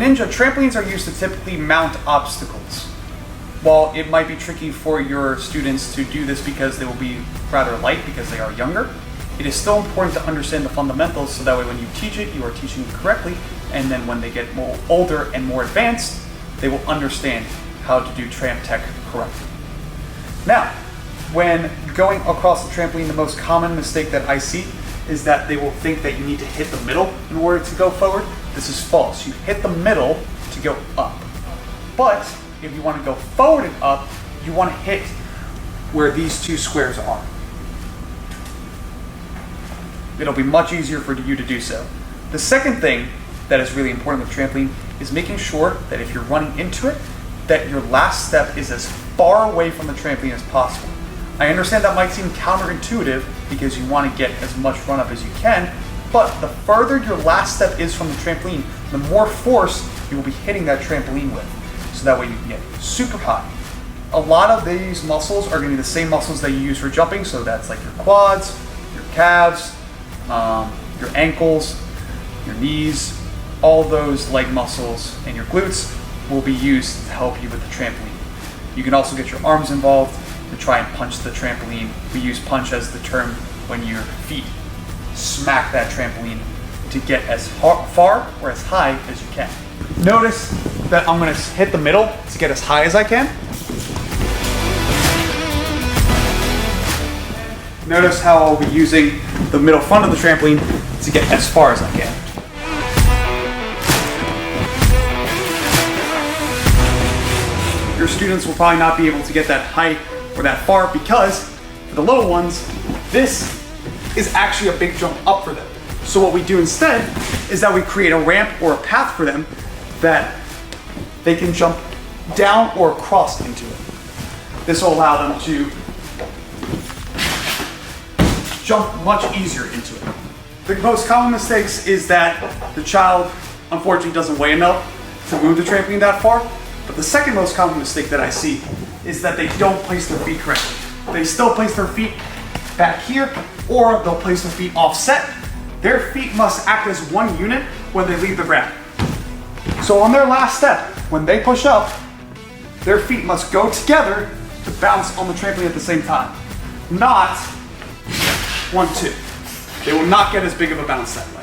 Ninja, trampolines are used to typically mount obstacles. While it might be tricky for your students to do this because they will be rather light because they are younger, it is still important to understand the fundamentals so that way when you teach it, you are teaching it correctly, and then when they get more older and more advanced, they will understand how to do tramp tech correctly. Now, when going across the trampoline, the most common mistake that I see is that they will think that you need to hit the middle in order to go forward. This is false. You hit the middle to go up. But if you want to go forward and up, you want to hit where these two squares are. It'll be much easier for you to do so. The second thing that is really important with trampoline is making sure that if you're running into it, that your last step is as far away from the trampoline as possible. I understand that might seem counterintuitive because you want to get as much run up as you can, but the further your last step is from the trampoline, the more force you will be hitting that trampoline with. So that way you can get super high. A lot of these muscles are going to be the same muscles that you use for jumping, so that's like your quads, your calves, your ankles, your knees, all those leg muscles, and your glutes will be used to help you with the trampoline. You can also get your arms involved to try and punch the trampoline. We use punch as the term when your feet smack that trampoline to get as far or as high as you can. Notice that I'm going to hit the middle to get as high as I can. Notice how I'll be using the middle front of the trampoline to get as far as I can. Your students will probably not be able to get that height or that far because for the little ones, this is actually a big jump up for them. So what we do instead is that we create a ramp or a path for them that they can jump down or across into it. This will allow them to jump much easier into it. The most common mistakes is that the child unfortunately doesn't weigh enough to move the trampoline that far. But the second most common mistake that I see is that they don't place their feet correctly. They still place their feet back here, or they'll place their feet offset. Their feet must act as one unit when they leave the ground. So on their last step, when they push up, their feet must go together to bounce on the trampoline at the same time. Not 1, 2. They will not get as big of a bounce that way.